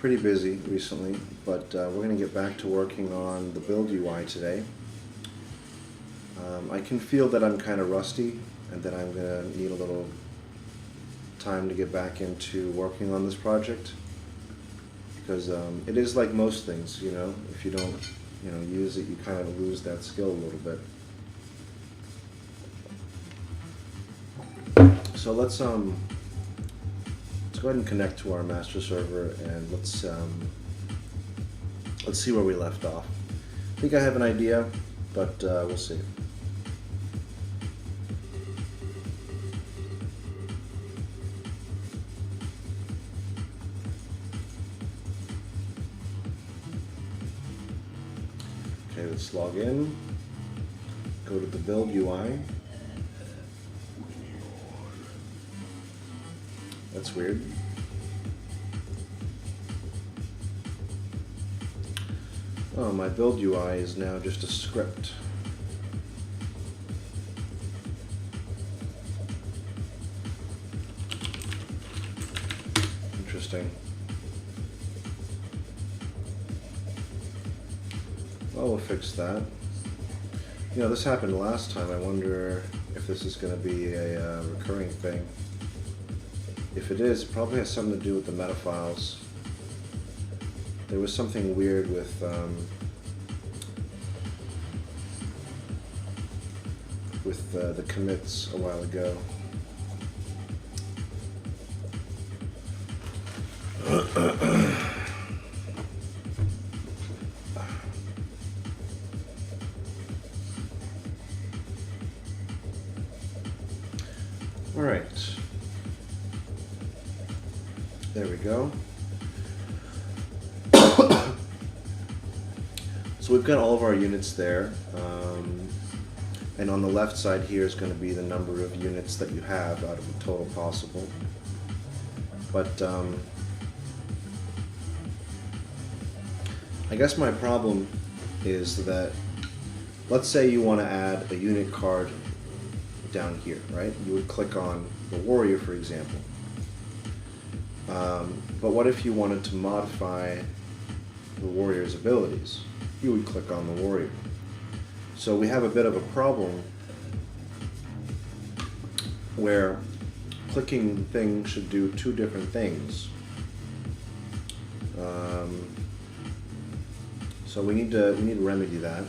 Pretty busy recently, but we're going to get back to working on the build UI today. I can feel that I'm kind of rusty and that I'm going to need a little time to get back into working on this project, because it is like most things, you know, if you don't, use it, you kind of lose that skill a little bit. So let's go ahead and connect to our master server, and let's see where we left off. I think I have an idea, but we'll see. Okay, let's log in. Go to the build UI. That's weird. Oh, my build UI is now just a script. Interesting. Well, we'll fix that. You know, this happened last time. I wonder if this is going to be a recurring thing. If it is, it probably has something to do with the meta files. There was something weird with the commits a while ago. All right. There we go. So we've got all of our units there, and on the left side here is going to be the number of units that you have out of the total possible. But I guess my problem is that, let's say you want to add a unit card down here, right? You would click on the warrior, for example. But what if you wanted to modify the warrior's abilities? You would click on the warrior. So we have a bit of a problem where clicking thing should do two different things. So we need to remedy that.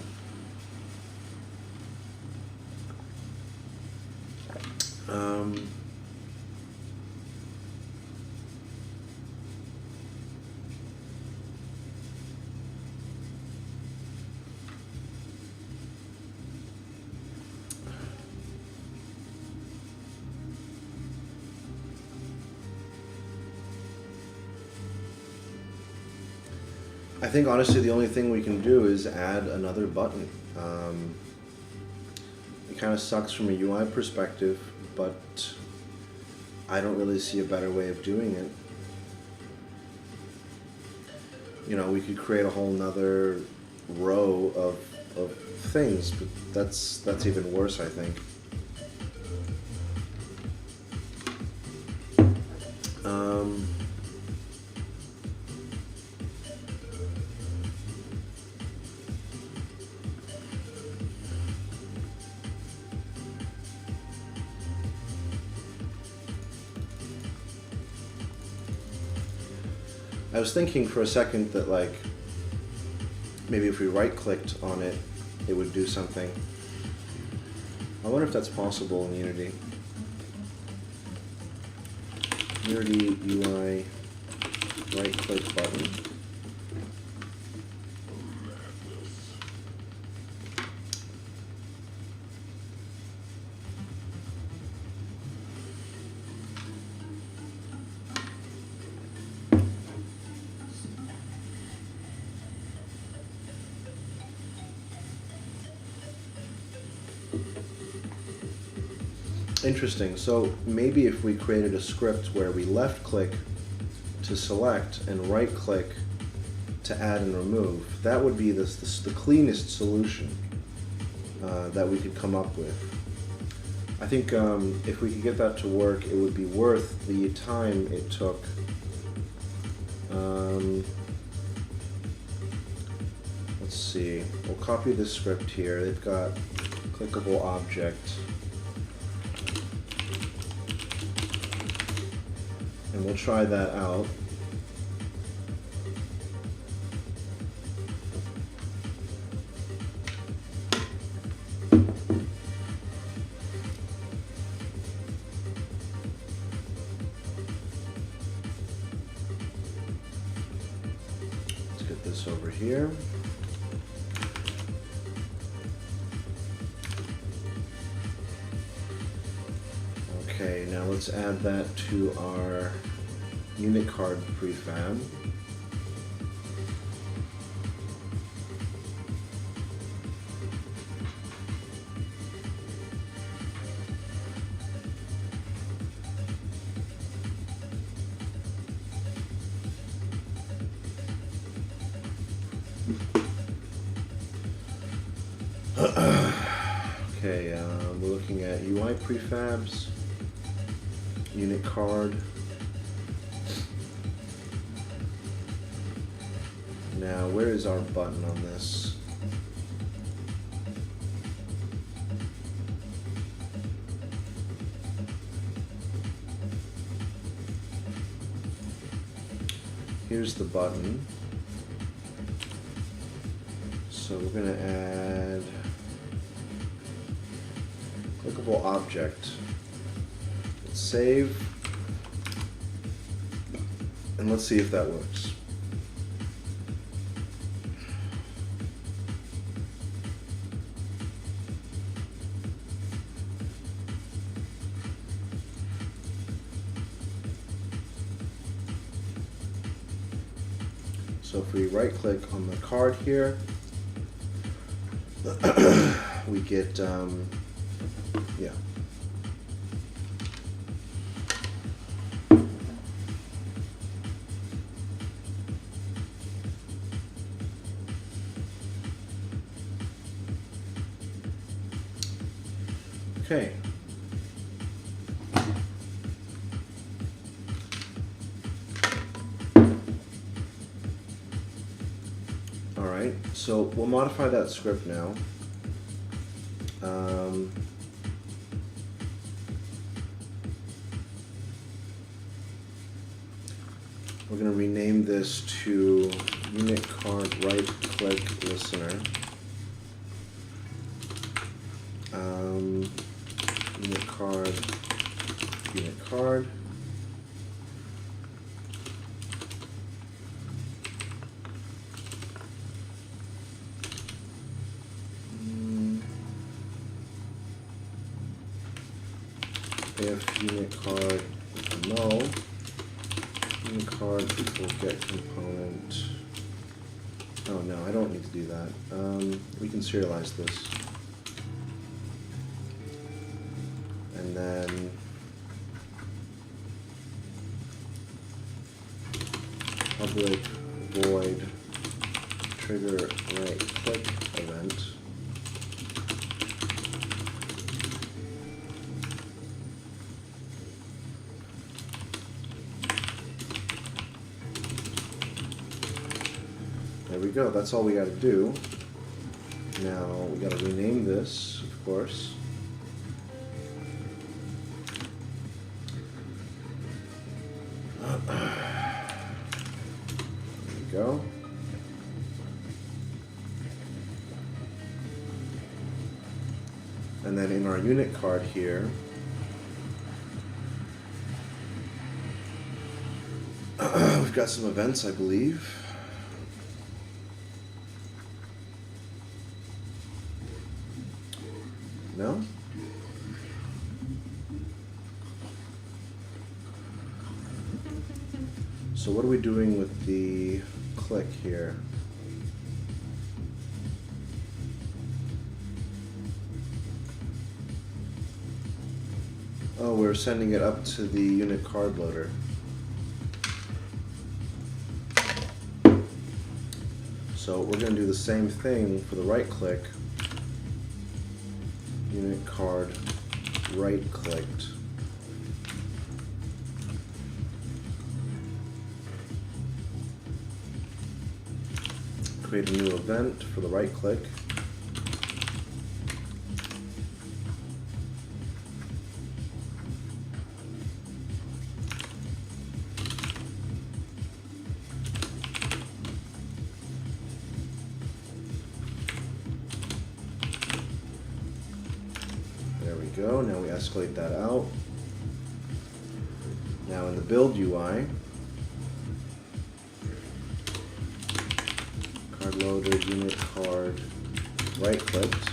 I think honestly the only thing we can do is add another button. It kind of sucks from a UI perspective, but I don't really see a better way of doing it. You know, we could create a whole nother row of things, but that's even worse, I think. I was thinking for a second that, like, maybe if we right-clicked on it, it would do something. I wonder if that's possible in Unity. Unity UI right-click button. Interesting. So maybe if we created a script where we left click to select and right click to add and remove, that would be the cleanest solution that we could come up with. I think if we could get that to work, it would be worth the time it took Let's see, we'll copy this script here. They've got clickable object. And we'll try that out. Let's get this over here. Okay, now let's add that to our unit card prefab. Okay, we're looking at UI prefabs, unit card. Now, where is our button on this? Here's the button. So we're going to add clickable object. Let's save. And let's see if that works. So if we right click on the card here, we get, yeah. Okay. All right, so we'll modify that script now. We're going to rename this to unit card right click listener. Unit card. If unit card null, unit card equals get component. Oh no, I don't need to do that. We can serialize this. And then public void trigger right click event. There we go, that's all we gotta do. Now we gotta rename this, of course. There we go. And then in our unit card here, we've got some events, I believe. No? So what are we doing with the click here? Oh, we're sending it up to the unit card loader. So we're going to do the same thing for the right click. Unit card right clicked. create a new event for the right click. There we go. Now we escalate that out. Now in the build UI, card loader, unit card, right clicked.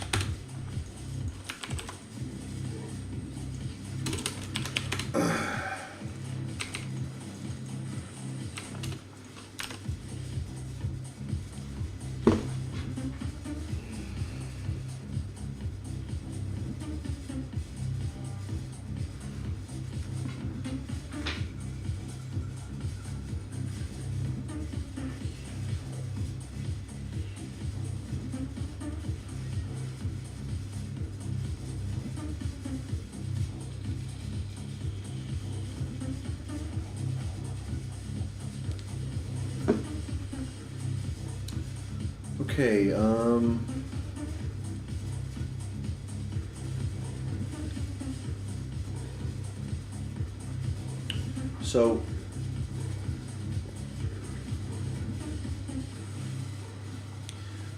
Okay, so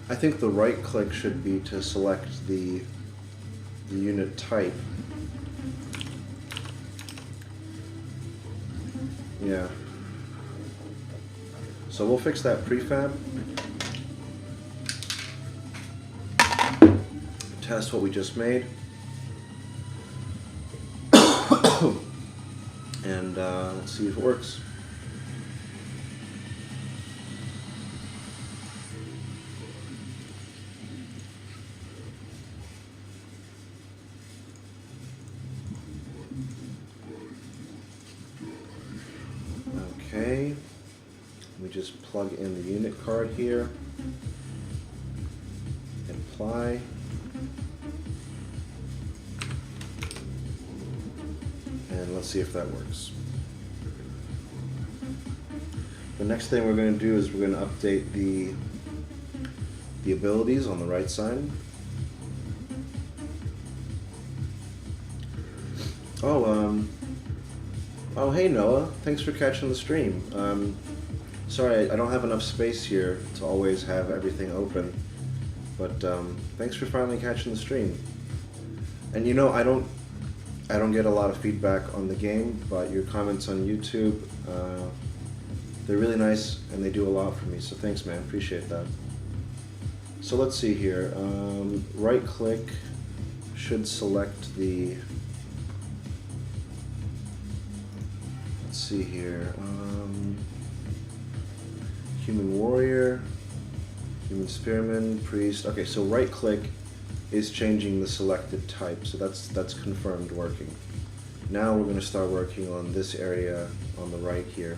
I think the right click should be to select the unit type. Yeah. So we'll fix that prefab. Test what we just made. And let's see if it works. Okay, we just plug in the unit card here, apply, and let's see if that works. The next thing we're going to do is we're going to update the abilities on the right side. Oh, hey Noah, thanks for catching the stream. Sorry, I don't have enough space here to always have everything open, but thanks for finally catching the stream. And you know, I don't get a lot of feedback on the game, but your comments on YouTube, they're really nice and they do a lot for me, so thanks man, appreciate that. So let's see here, right click should select the, let's see here, human warrior, human spearman, priest. Okay, so right click is changing the selected type, so that's confirmed working. Now we're going to start working on this area on the right here.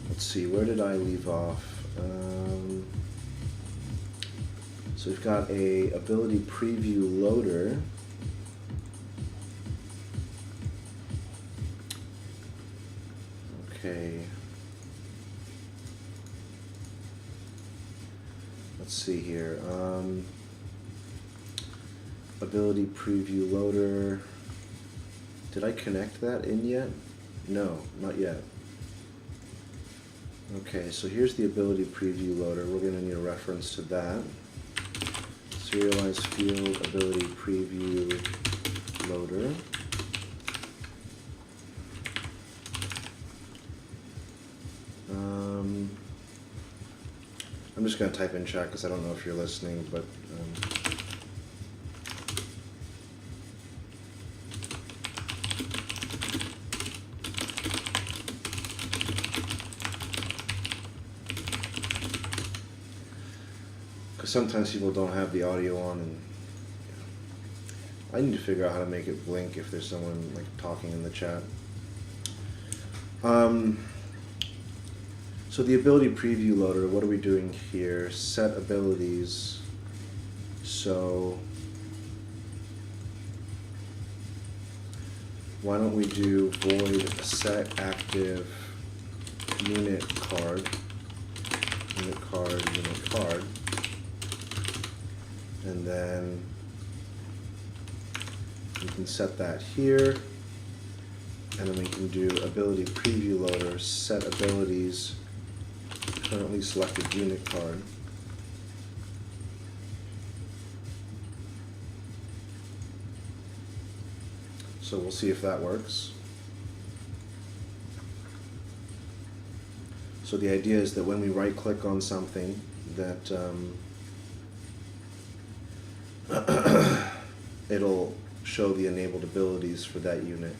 Let's see, where did I leave off? So we've got a ability preview loader. Okay. Let's see here. Ability preview loader. Did I connect that in yet? No, not yet. Okay, so here's the ability preview loader. We're going to need a reference to that. Serialized field ability preview loader. I'm just going to type in chat because I don't know if you're listening, but because sometimes people don't have the audio on, and I need to figure out how to make it blink if there's someone like talking in the chat. So the ability preview loader, what are we doing here? Set abilities. So why don't we do void set active unit card. unit card. And then we can set that here. And then we can do ability preview loader, set abilities, currently selected unit card. So we'll see if that works. So the idea is that when we right click on something that it'll show the enabled abilities for that unit.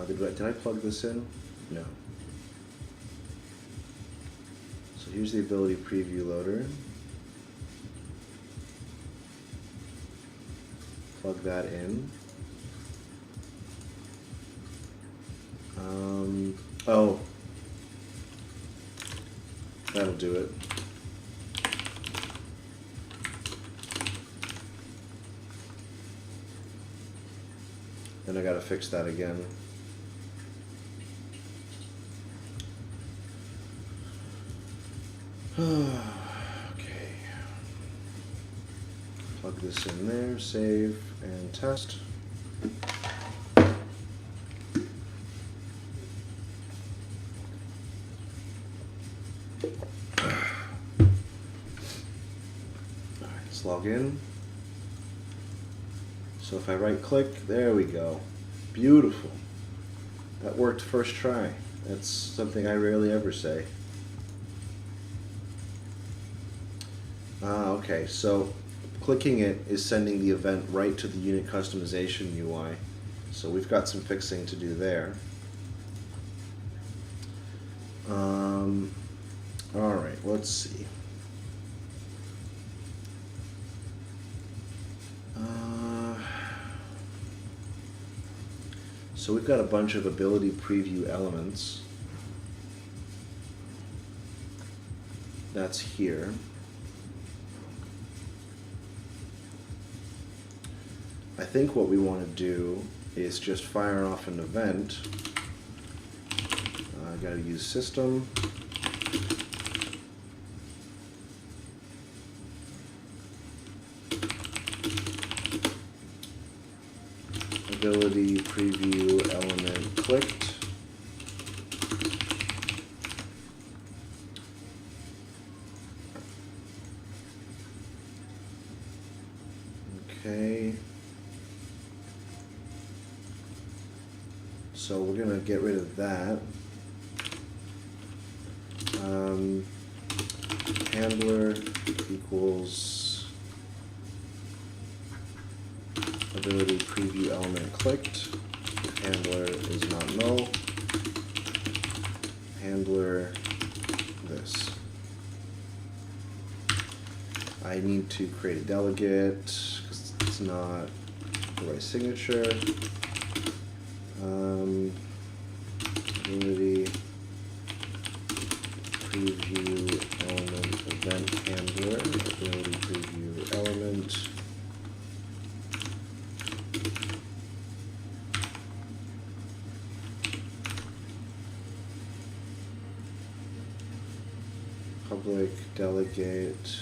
Did I plug this in? No. So here's the ability preview loader. Plug that in. Oh, that'll do it. Then I gotta fix that again. Okay. Plug this in there, save, and test. Alright, let's log in. So if I right click, there we go. Beautiful. That worked first try. That's something I rarely ever say. Okay, so clicking it is sending the event right to the unit customization UI. So we've got some fixing to do there. Alright, let's see. So we've got a bunch of ability preview elements. That's here. I think what we want to do is just fire off an event. I gotta use system. Ability preview element clicked. Okay. So we're gonna get rid of that. Handler equals ability preview element clicked. Handler is not null. Handler this. I need to create a delegate because it's not the right signature. Ability preview element event handler. Ability preview element. Public delegate.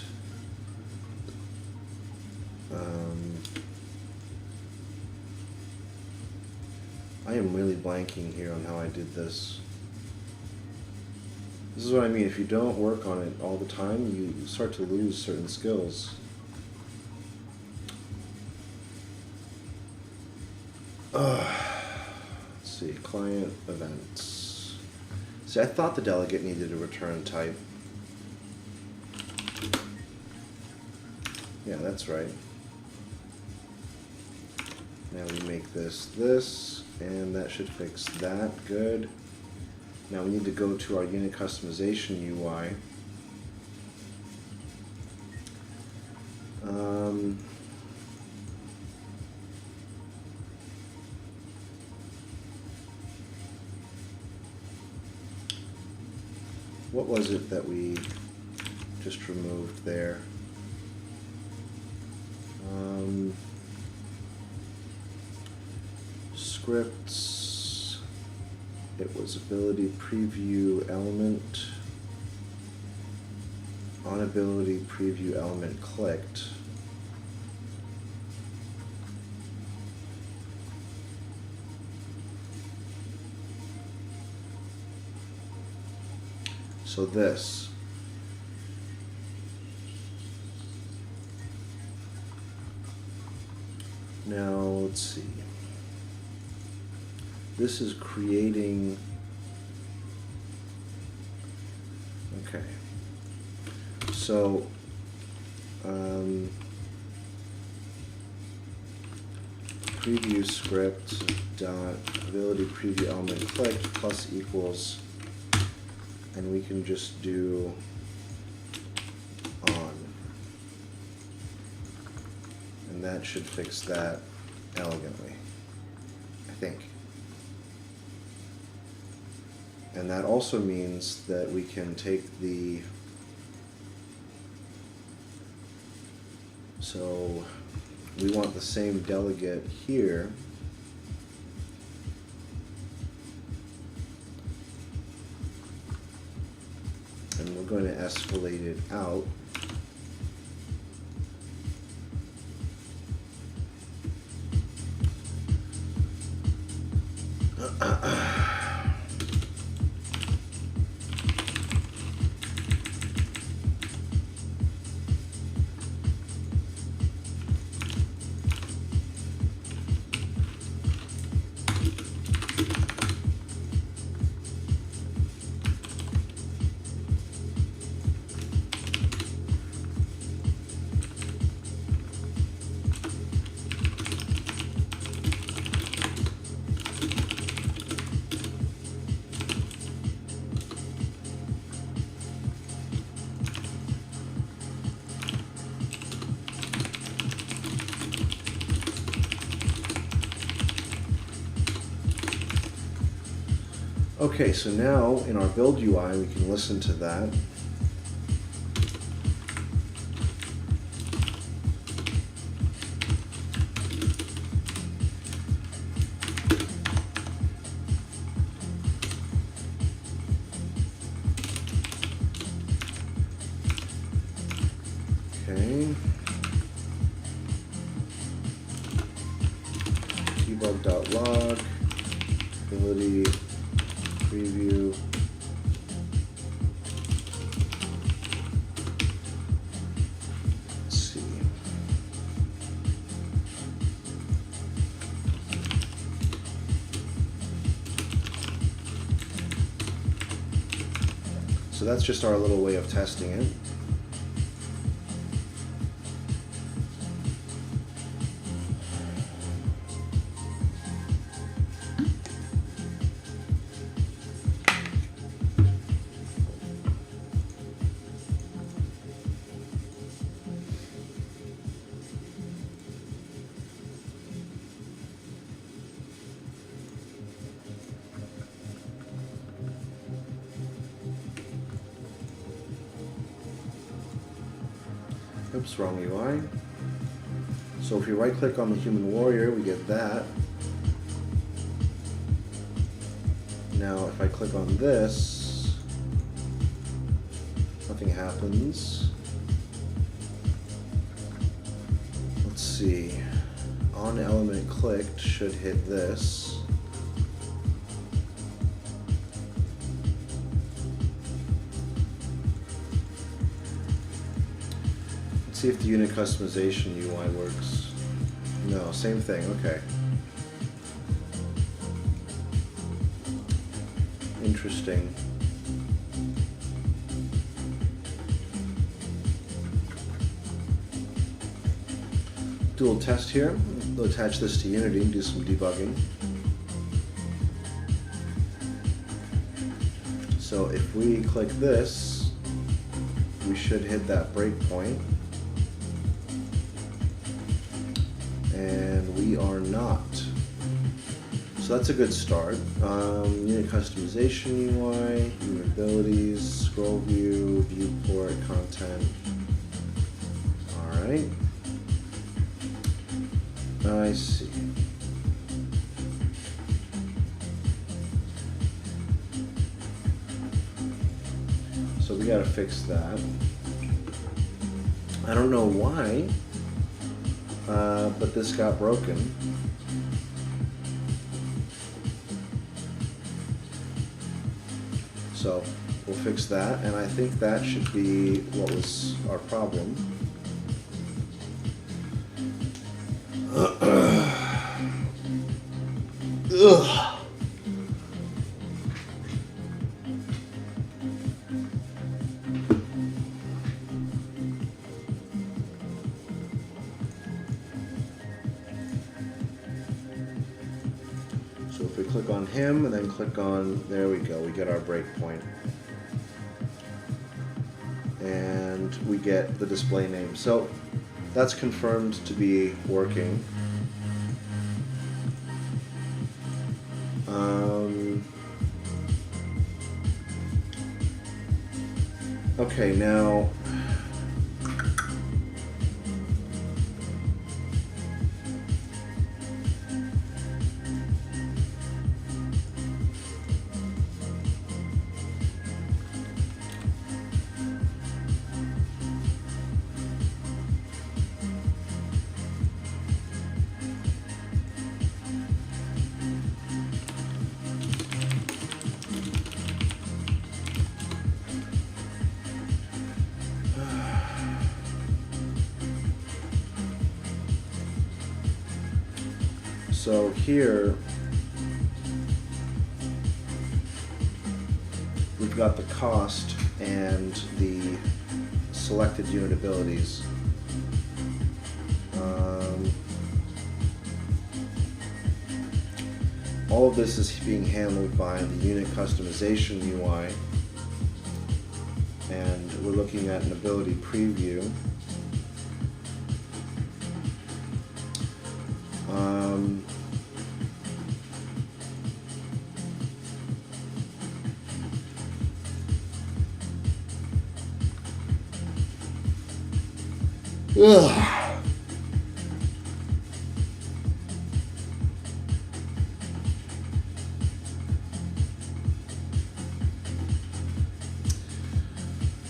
I am really blanking here on how I did this. This is what I mean, if you don't work on it all the time, you start to lose certain skills. Let's see, client events. See, I thought the delegate needed a return type. Yeah, that's right. Now we make this, and that should fix that. Good. Now we need to go to our unit customization UI. What was it that we just removed there? scripts. It was ability preview element. On ability preview element clicked. So this. Now let's see. This is creating. Okay. So preview script dot ability preview element clicked plus equals, and we can just do on, and that should fix that elegantly, I think. And that also means that we can take the, so we want the same delegate here. And we're going to escalate it out. Okay, so now in our build UI, we can listen to that. Okay. Debug.log, ability preview. Let's see. So that's just our little way of testing it. Oops, wrong UI. So if you right click on the human warrior, we get that. Now if I click on this, nothing happens. Let's see. On element clicked should hit this. See if the unit customization UI works. No, same thing, okay. Interesting. Do a little test here. We'll attach this to Unity and do some debugging. So if we click this, we should hit that breakpoint. And we are not. So that's a good start. Unit customization UI, unit abilities, scroll view, viewport, content. All right. I see. gotta fix that. I don't know why, but this got broken. So we'll fix that, and I think that should be what was our problem. Ugh. So if we click on him and then click on, there we go, we get our breakpoint. And we get the display name. So that's confirmed to be working. Okay, now so here we've got the cost and the selected unit abilities. All of this is being handled by the unit customization UI, and we're looking at an ability preview. Ugh.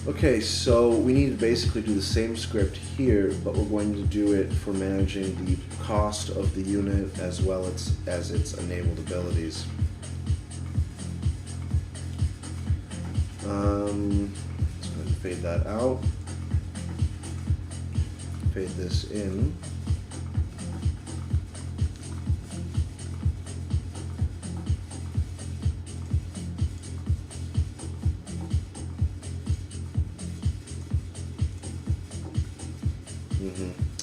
Okay, so we need to basically do the same script here, but we're going to do it for managing the cost of the unit as well as its enabled abilities. Let's go ahead and fade that out. Fade this in.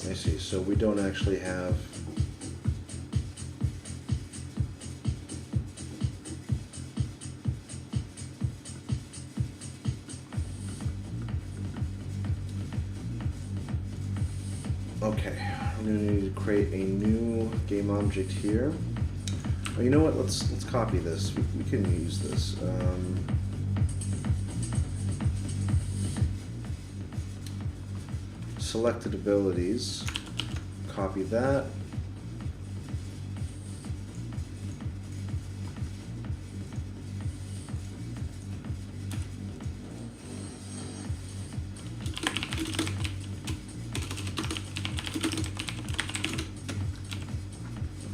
I see. So we don't actually have okay, I'm going to need to create a new game object here. Oh, you know what? Let's copy this. We can use this. Selected abilities. Copy that.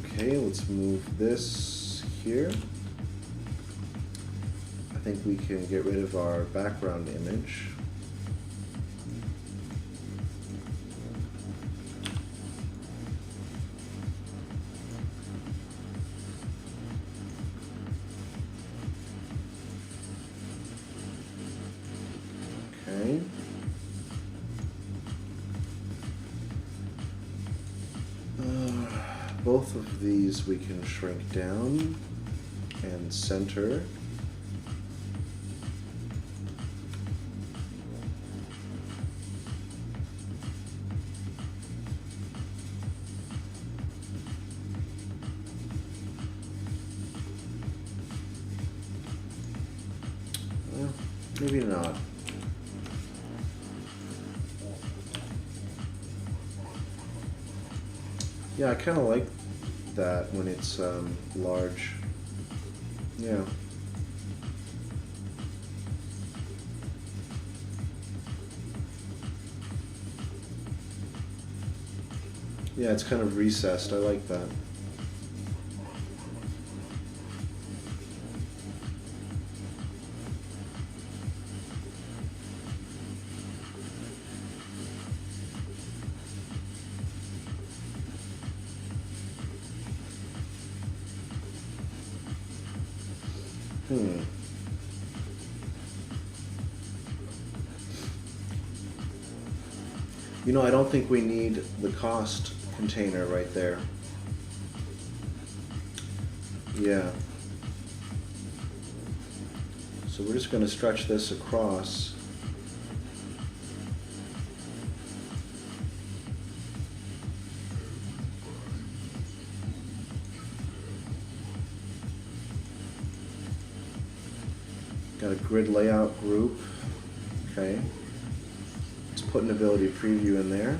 Okay, let's move this here. I think we can get rid of our background image. Okay. Both of these we can shrink down and center. Well, maybe not. Yeah, I kind of like that when it's large. Yeah. Yeah, it's kind of recessed. I like that. You know, I don't think we need the cost container right there. Yeah. So we're just going to stretch this across. Got a grid layout group. Okay. Let's put an ability preview in there.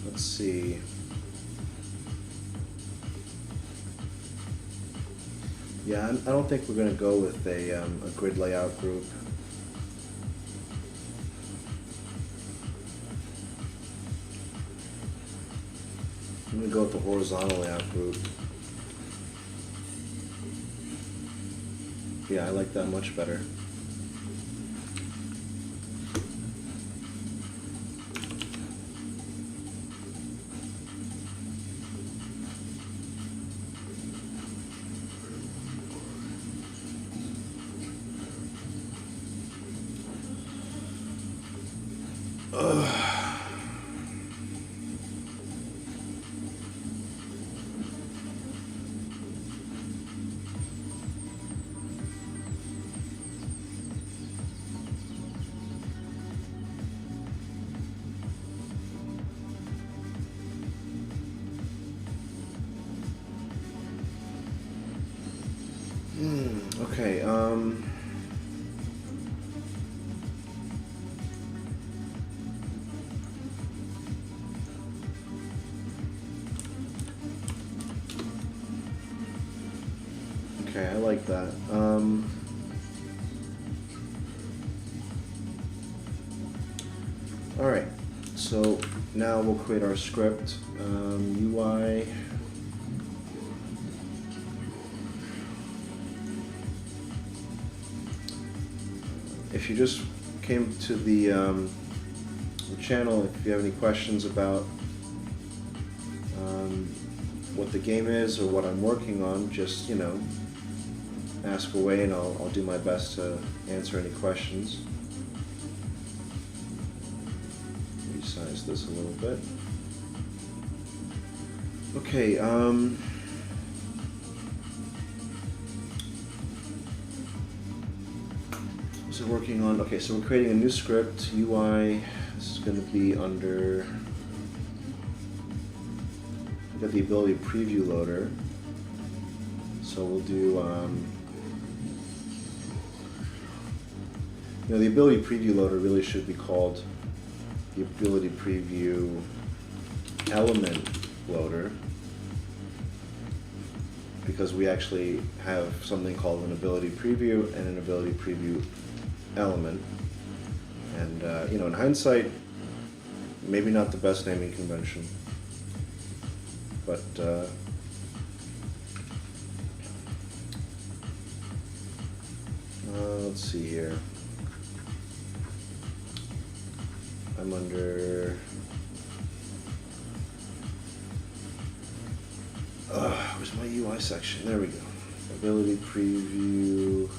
Let's see. Yeah, I don't think we're going to go with a grid layout group. I'm going to go with the horizontal layout group. Yeah, I like that much better. Okay, okay, I like that. All right, so now we'll create our script. UI. If you just came to the channel, if you have any questions about what the game is or what I'm working on, just, you know, ask away and I'll do my best to answer any questions. Resize this a little bit. Okay, so working on, okay, so we're creating a new script, UI. This is going to be under, we've got the ability preview loader. So we'll do, you know, the ability preview loader really should be called the ability preview element loader, because we actually have something called an ability preview and an ability preview element. And you know, in hindsight, maybe not the best naming convention, but let's see here. I'm under where's my UI section? There we go. Ability preview.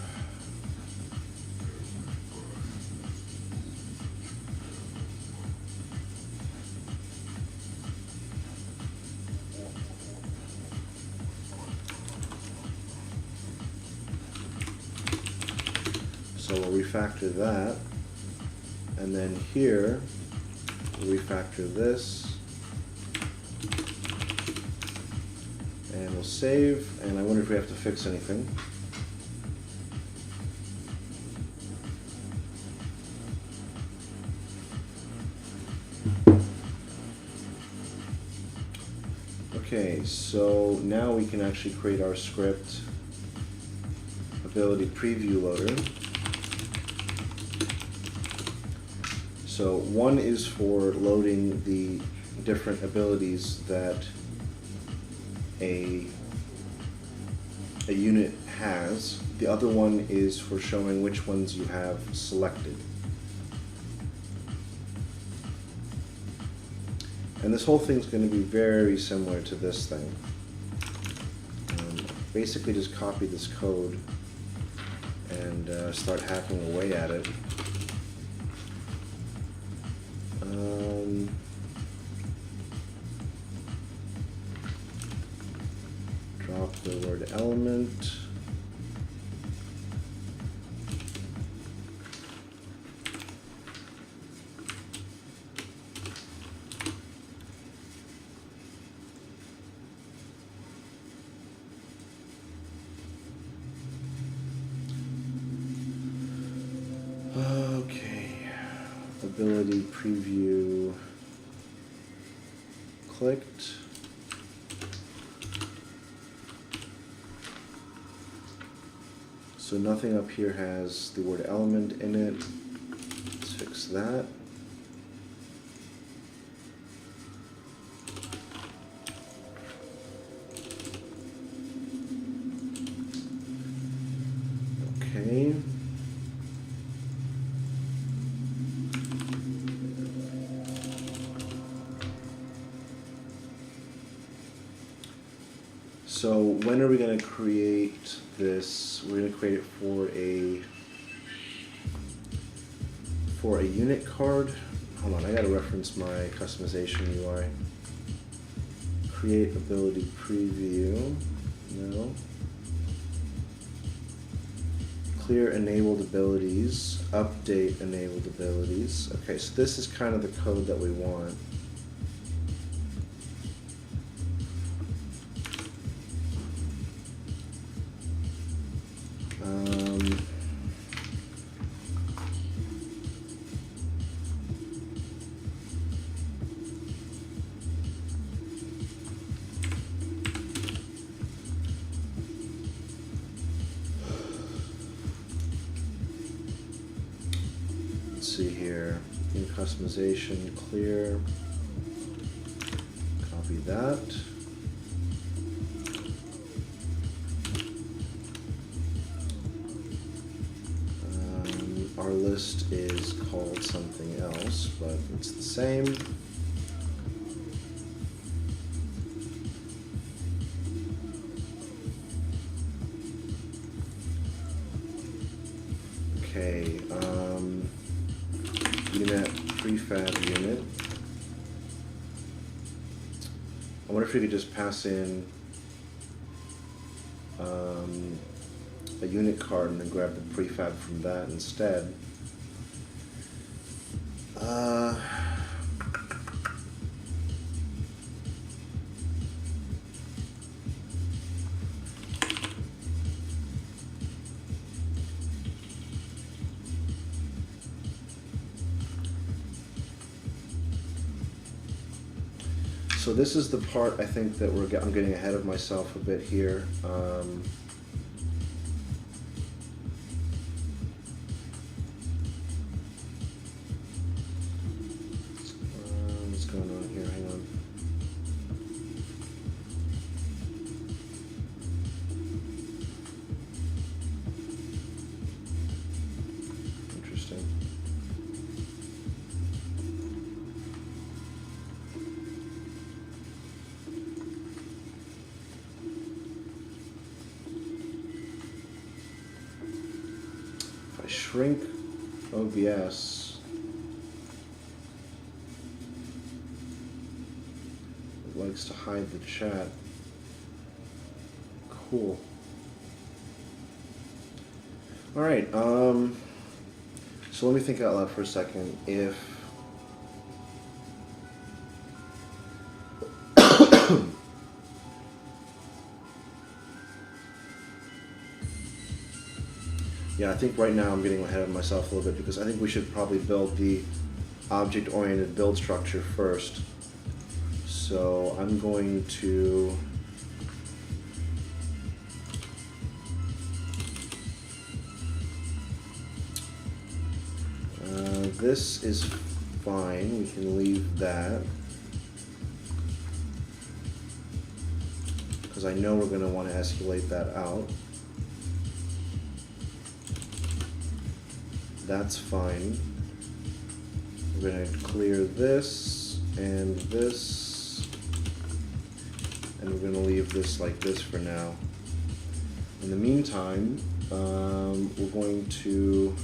So we'll refactor that, and then here we'll refactor this, and we'll save. And I wonder if we have to fix anything. Okay, so now we can actually create our script ability preview loader. So one is for loading the different abilities that a unit has. The other one is for showing which ones you have selected. And this whole thing's going to be very similar to this thing. Basically just copy this code and start hacking away at it. Drop the word element. Okay, ability preview clicked. So nothing up here has the word element in it. Let's fix that. Okay. So when are we going to create this? We're going to create it for a unit card. Hold on, I got to reference my customization UI. Create ability preview. No. Clear enabled abilities. Update enabled abilities. Okay, so this is kind of the code that we want. Let's see here, in customization, clear, copy that. Our list is called something else, but it's the same. Okay, unit prefab unit. I wonder if we could just pass in a unit card and then grab the prefab from that instead. So this is the part I think that I'm getting ahead of myself a bit here. What's going on here? Hang on. Interesting. If I shrink OBS, it likes to hide the chat. Cool. All right. So let me think out loud for a second. If yeah, I think right now I'm getting ahead of myself a little bit because I think we should probably build the object-oriented build structure first. So So I'm going to this is fine, we can leave that, because I know we're going to want to escalate that out. That's fine. We're going to clear this and this, and we're going to leave this like this for now. In the meantime, we're going to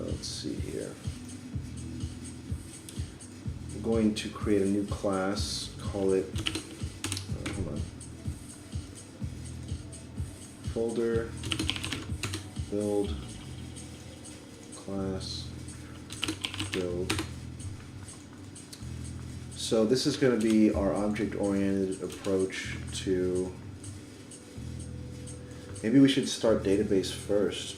let's see here. We're going to create a new class, call it, hold on, folder, build, class, build. So this is going to be our object-oriented approach to, maybe we should start database first.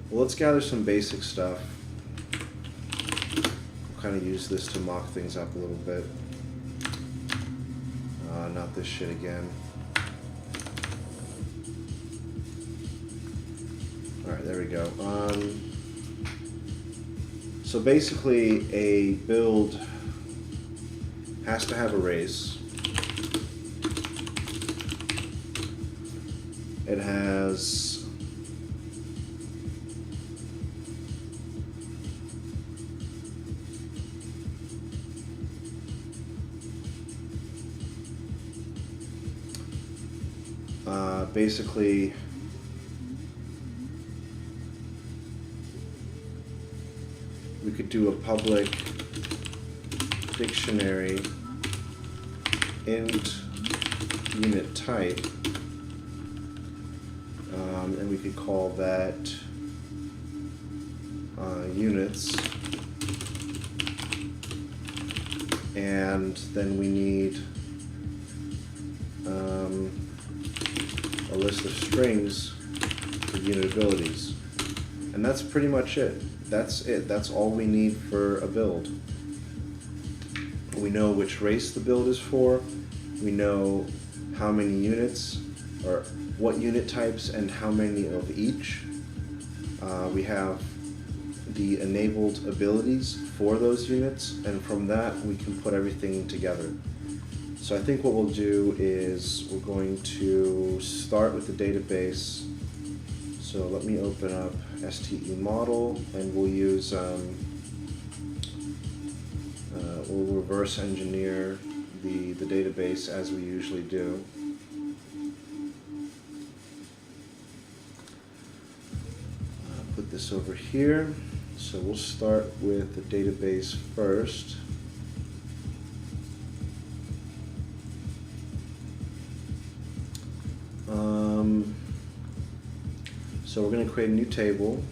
Well, let's gather some basic stuff. We'll kind of use this to mock things up a little bit. Not this shit again. Alright, there we go. So basically, a build has to have arrays. It has basically we could do a public dictionary int unit type, and we could call that units, and then we need a list of strings for unit abilities, and that's pretty much it. That's all we need for a build. We know which race the build is for, we know how many units, or what unit types and how many of each. We have the enabled abilities for those units, and from that we can put everything together. So I think what we'll do is we're going to start with the database. So let me open up STE model, and we'll use, we'll reverse engineer the database as we usually do. Put this over here. So we'll start with the database first. So we're going to create a new table.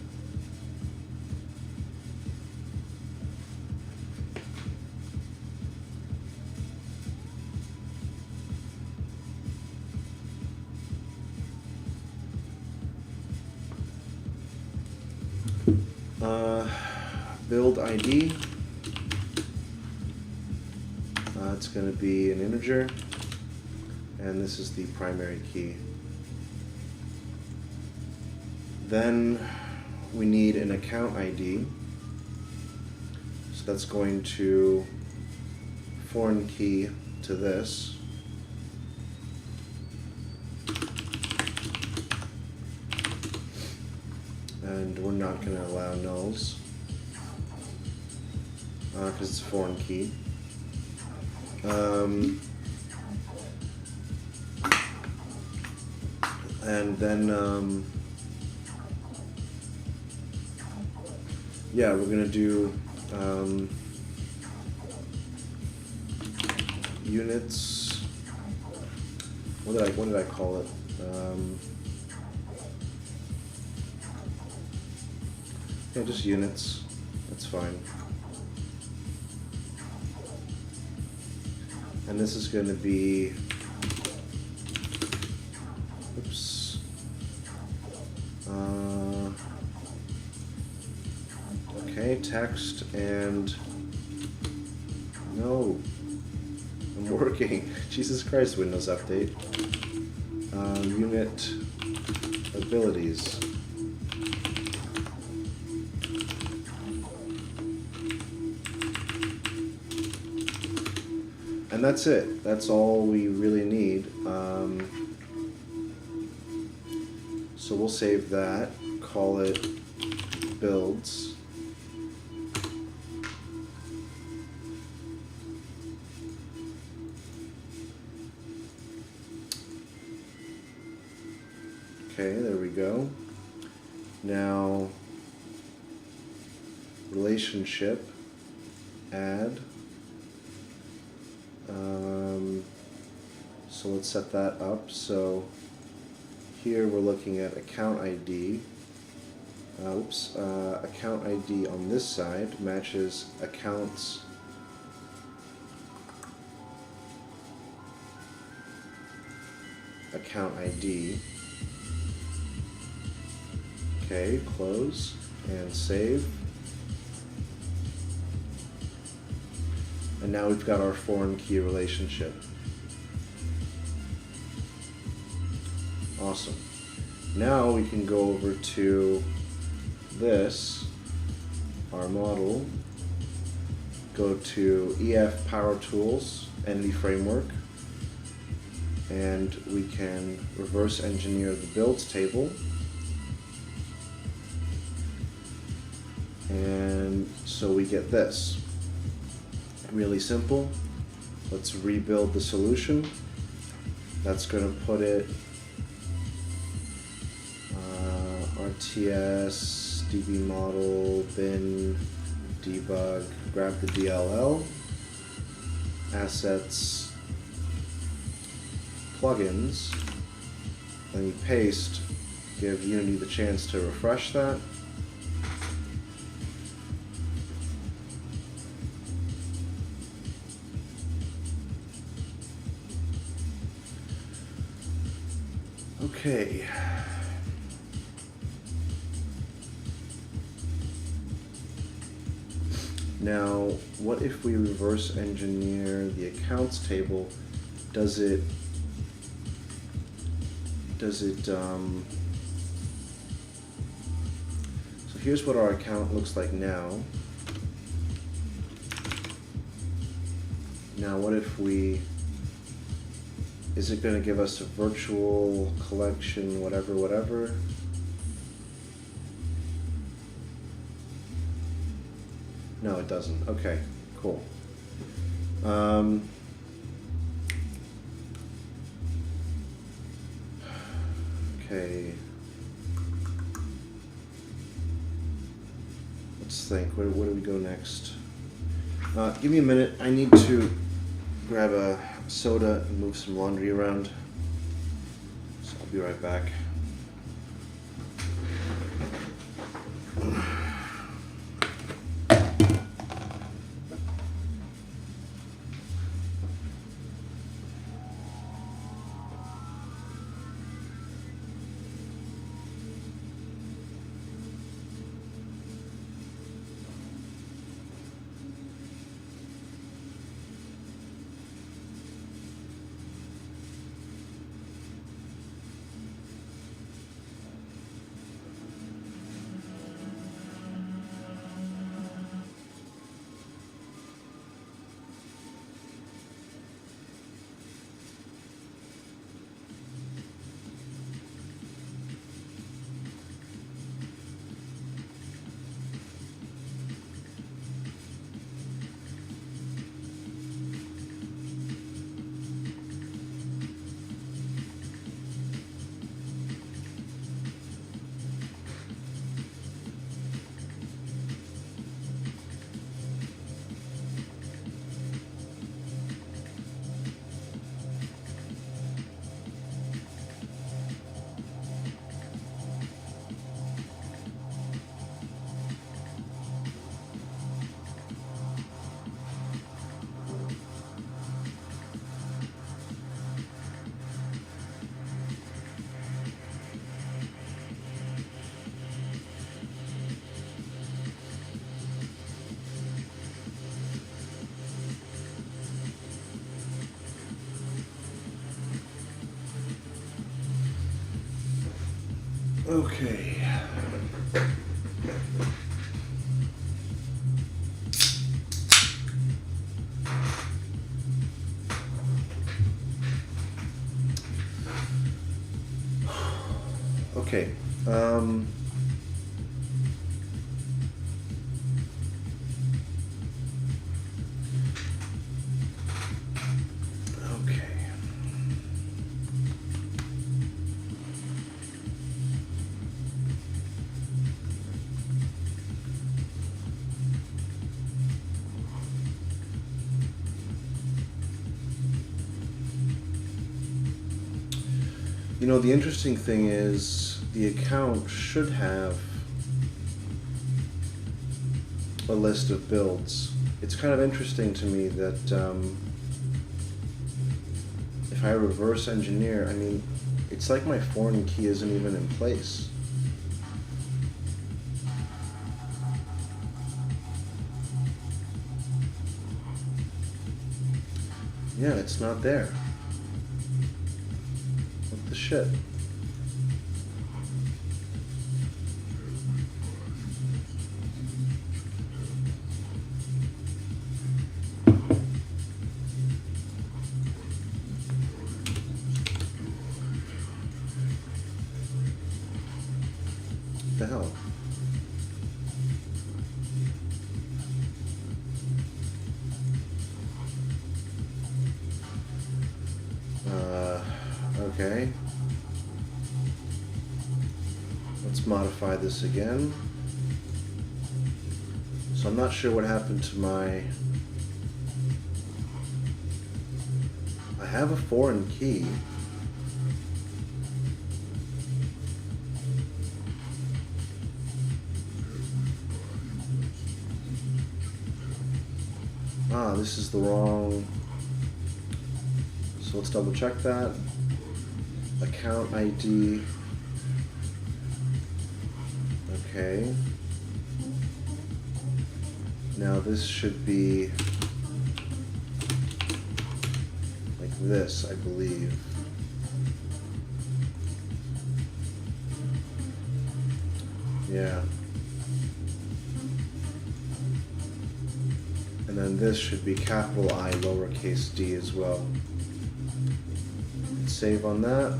Build ID. It's going to be an integer, and this is the primary key. Then we need an account ID, so that's going to foreign key to this. And we're not going to allow nulls because it's a foreign key. And then yeah, we're gonna do units. What did I call it? Yeah, just units. That's fine. And this is going to be, oops, okay, text and, no, I'm working. Jesus Christ, Windows Update. Unit abilities. And that's it. That's all we really need. So we'll save that, call it builds. Okay, there we go. Now, relationship, add. So let's set that up. So here we're looking at account ID. Account ID on this side matches accounts account ID. Okay, close and save. And now we've got our foreign key relationship. Awesome. Now we can go over to this, our model, go to EF Power Tools, Entity Framework, and we can reverse engineer the builds table. And so we get this. Really simple. Let's rebuild the solution. That's going to put it RTS, DB model, bin, debug, grab the DLL, assets, plugins, then you paste, give Unity the chance to refresh that. Okay. Now, what if we reverse engineer the accounts table? Does it so here's what our account looks like now. Now, what if we, is it going to give us a virtual collection, whatever? No, it doesn't. Okay, cool. Okay. Let's think. Where do we go next? Give me a minute. I need to grab a soda and move some laundry around. So I'll be right back. Okay. Okay. Okay. You know, the interesting thing is the account should have a list of builds. It's kind of interesting to me that if I reverse engineer, I mean, it's like my foreign key isn't even in place. Yeah, it's not there. What the shit? What the hell? Okay. Let's modify this again. So I'm not sure what happened to my... I have a foreign key. Ah, this is the wrong... So let's double check that. Account ID. Okay. Now this should be like this, I believe. Yeah. And then this should be capital I, lowercase d as well. Save on that.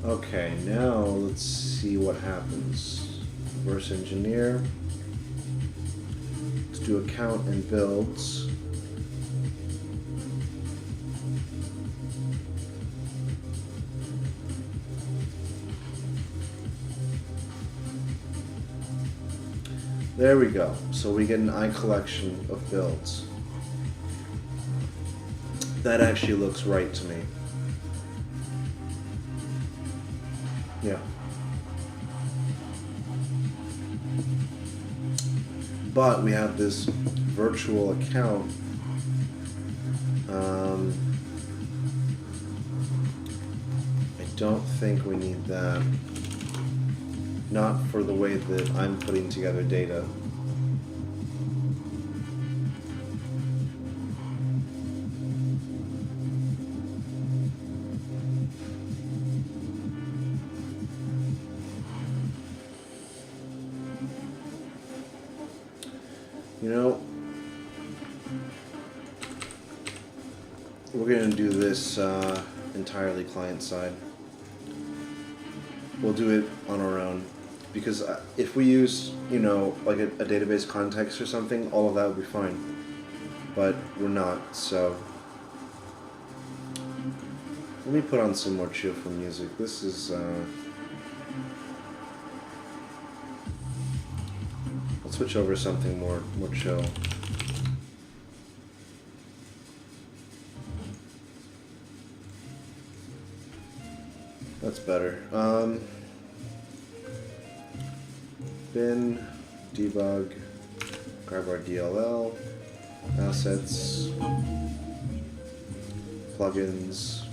Okay, now let's see what happens. Reverse engineer. Let's do account and builds. There we go. So we get an I collection of builds. That actually looks right to me. Yeah. But we have this virtual account. I don't think we need that. Not for the way that I'm putting together data. You know, we're going to do this entirely client side. We'll do it on our own. Because if we use, you know, like a database context or something, all of that would be fine. But we're not, so... Let me put on some more cheerful music. This is... Let's switch over to something more chill. That's better. Bin, debug, grab our DLL, assets, plugins,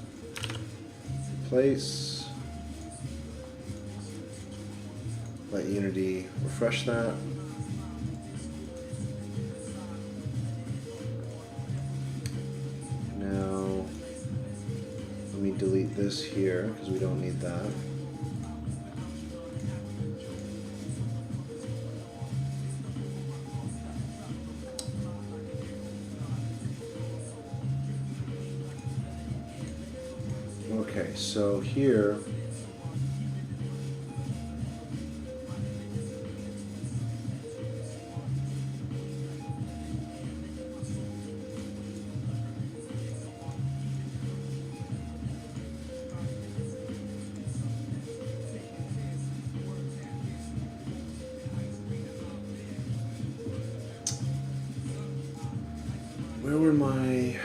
replace, let Unity refresh that. Now, let me delete this here because we don't need that. Okay, so here where were my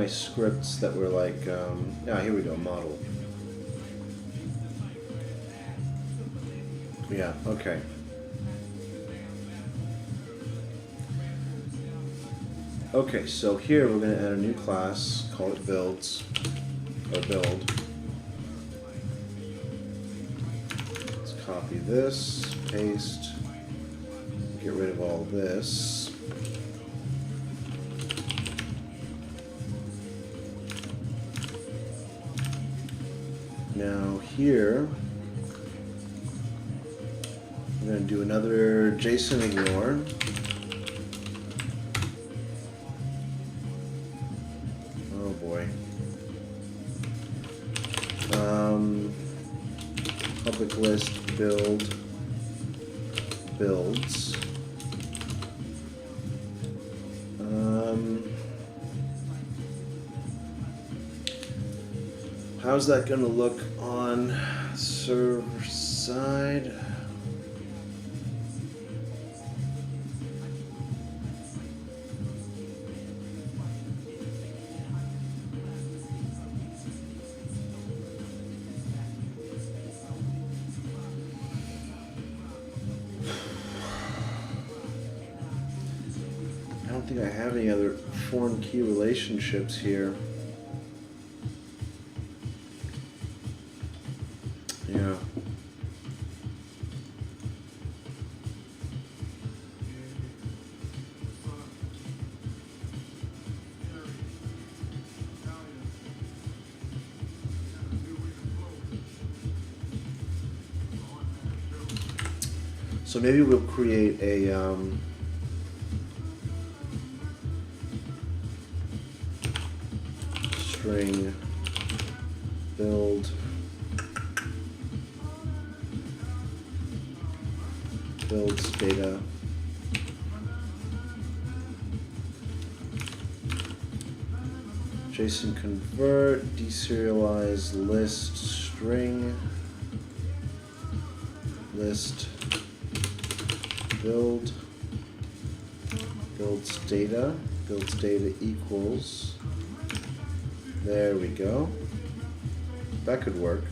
scripts that were like, yeah, here we go, model. Yeah, okay. Okay, so here we're going to add a new class, call it builds, or build. Let's copy this, paste, get rid of all this. Now here, we're going to do another JSON ignore. Oh boy. Public list build builds. How's that going to look on server side? I don't think I have any other foreign key relationships here. Yeah. So maybe we'll create a string build builds data JSON convert deserialize list string list builds data equals, there we go, that could work.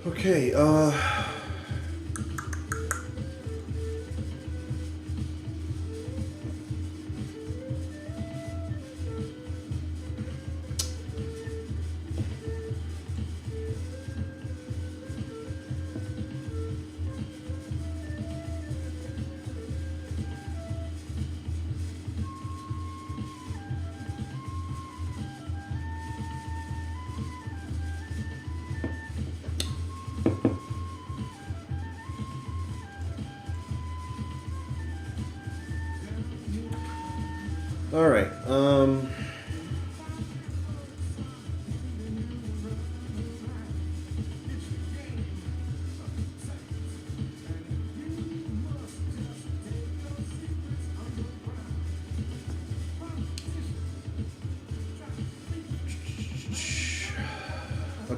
Okay, all right.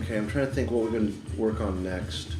Okay, I'm trying to think what we're going to work on next.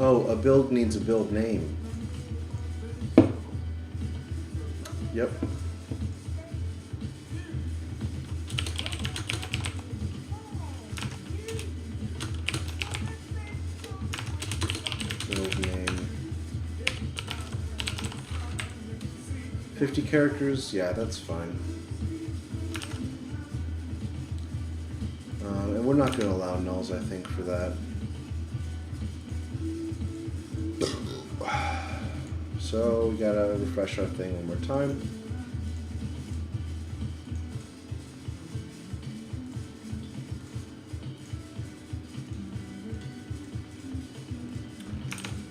Oh, a build needs a build name. Yep. Build name. 50 characters? Yeah, that's fine. And we're not going to allow nulls, I think, for that. So we gotta refresh our thing one more time.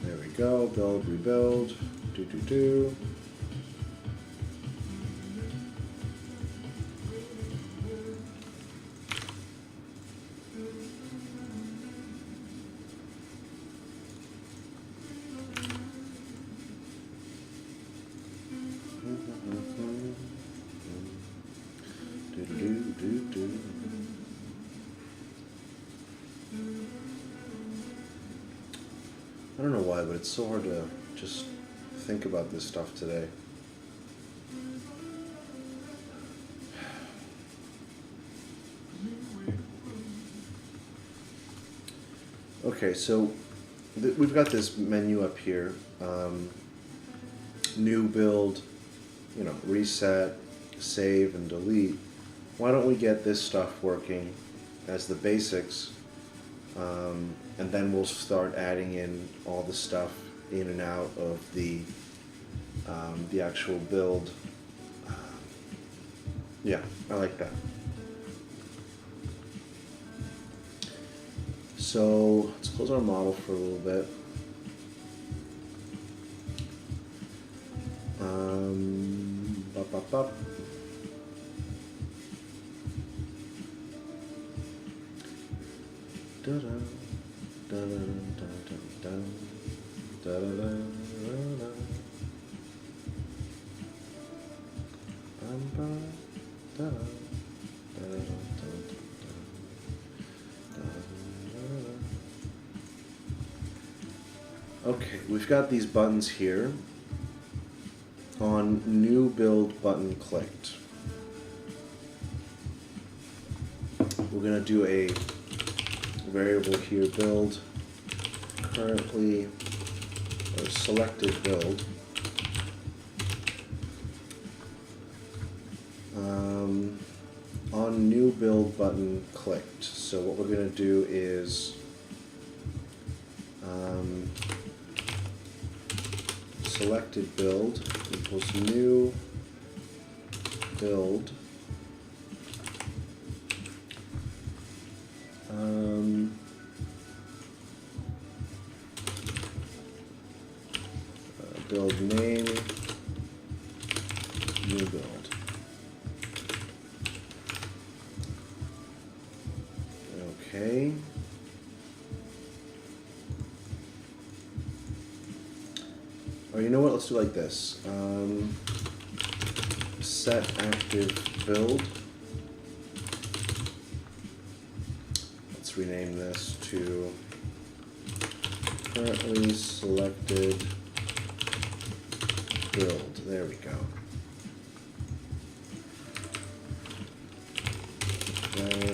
There we go. Build, rebuild. Do. I don't know why, but it's so hard to just think about this stuff today. Okay, so we've got this menu up here. New build, reset, save, and delete. Why don't we get this stuff working as the basics, and then we'll start adding in all the stuff in and out of the actual build. Yeah, I like that. So let's close our model for a little bit. Up. Okay, we've got these buttons here. On new build button clicked, we're going to do a variable here, build currently or selected build. On new build button clicked. So what we're going to do is selected build equals new build build name new build. Okay. Or you know what? Let's do like this. Set active build. Let's rename this to currently selected build. There we go.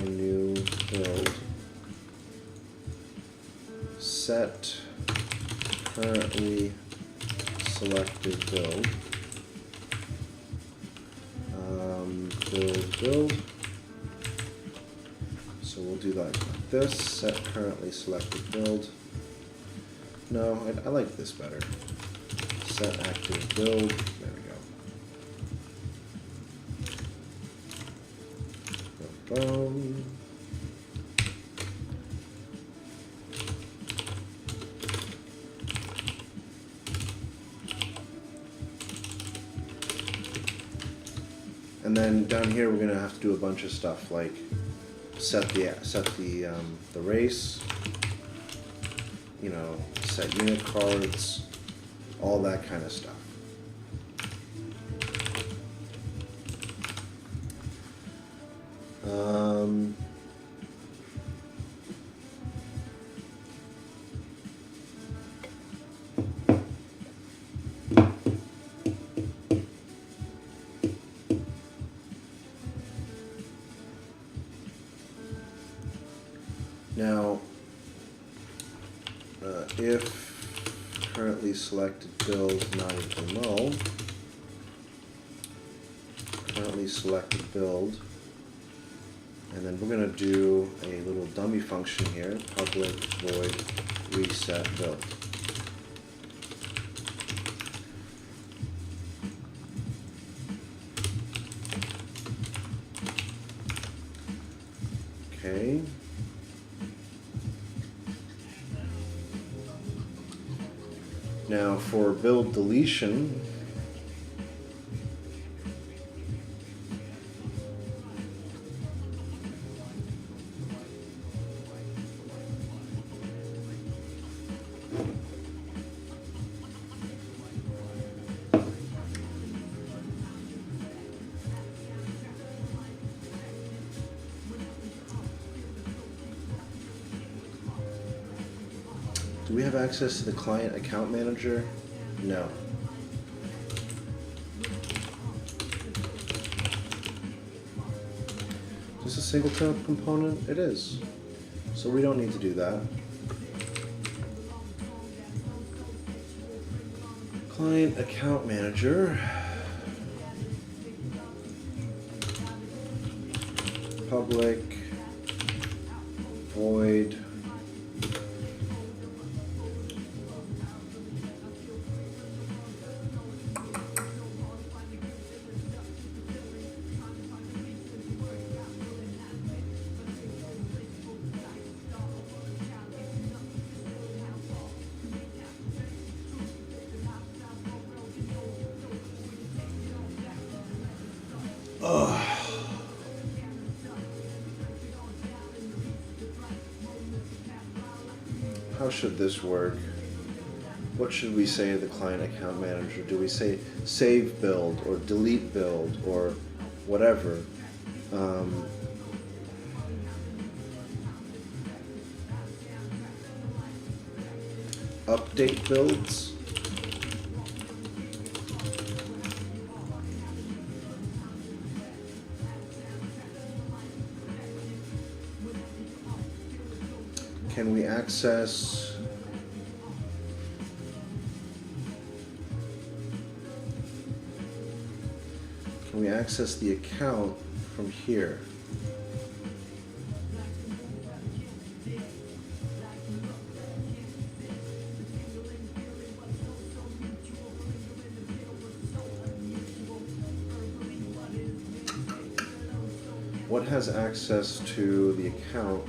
New build. Set currently selected build. Build. So we'll do that like this. Set currently selected build. No, I like this better. Set active build. There we And then down here we're gonna have to do a bunch of stuff like set the race, you know, set unit cards, all that kind of stuff. Now, if currently selected build not equal null, currently selected build, and then we're going to do a little dummy function here, public void reset build. Okay. Now for build deletion, do we have access to the client account manager? No. Is this a singleton component? It is. So we don't need to do that. Client account manager. Public void how should this work? What should we say to the client account manager? Do we say save build or delete build or whatever? Update builds? Can we access the account from here? What has access to the account?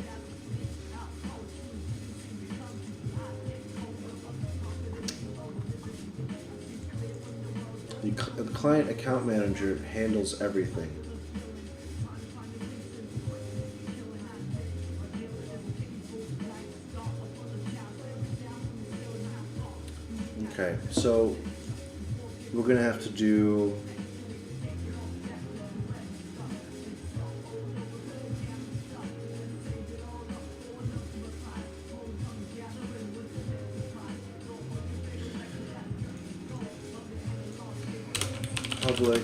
The client account manager handles everything. Okay, so we're going to have to do public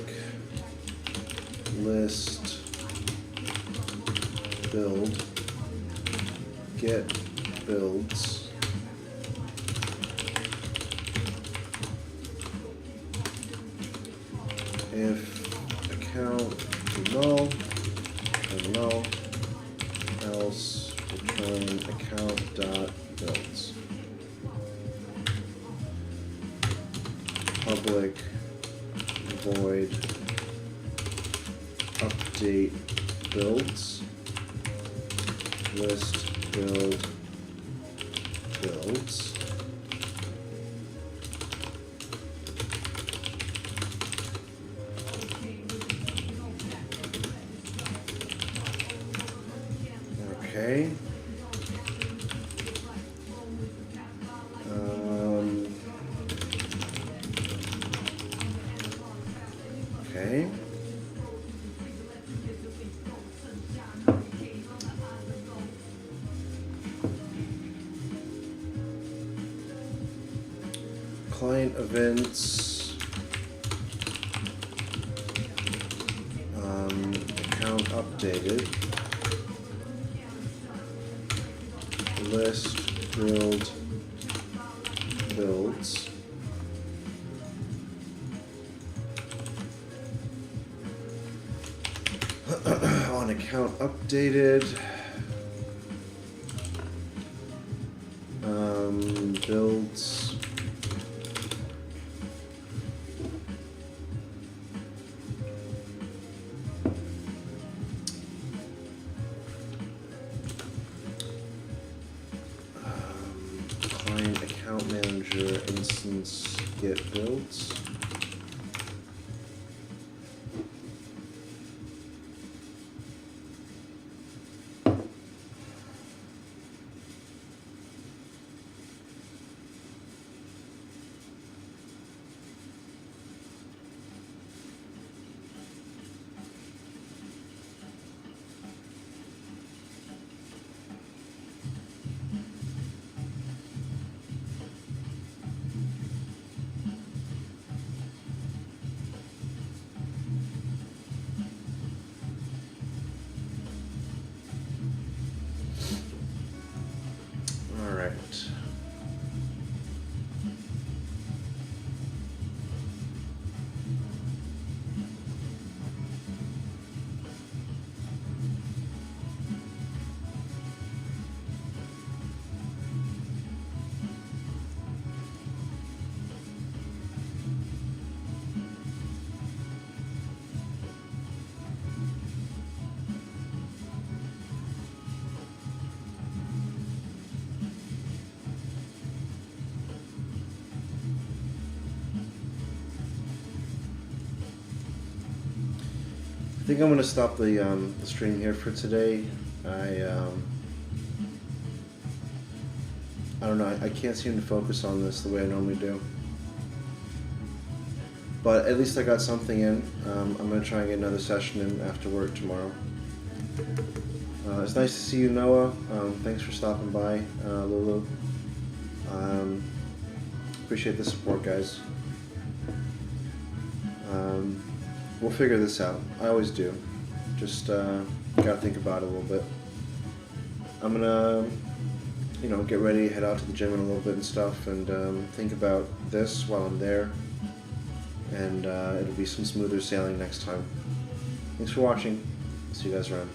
list build get builds if account is null and null, else return account dot builds. Public void update builds. list build builds. Okay. Okay. Client events, account updated, list build builds, on account updated, builds, client account manager instance get builds. All right. I think I'm going to stop the stream here for today. I don't know. I can't seem to focus on this the way I normally do. But at least I got something in. I'm going to try and get another session in after work tomorrow. It's nice to see you, Noah. Thanks for stopping by, Lulu. Appreciate the support, guys. We'll figure this out. I always do. Just gotta think about it a little bit. I'm gonna, get ready, head out to the gym in a little bit and stuff, and think about this while I'm there. And it'll be some smoother sailing next time. Thanks for watching. See you guys around.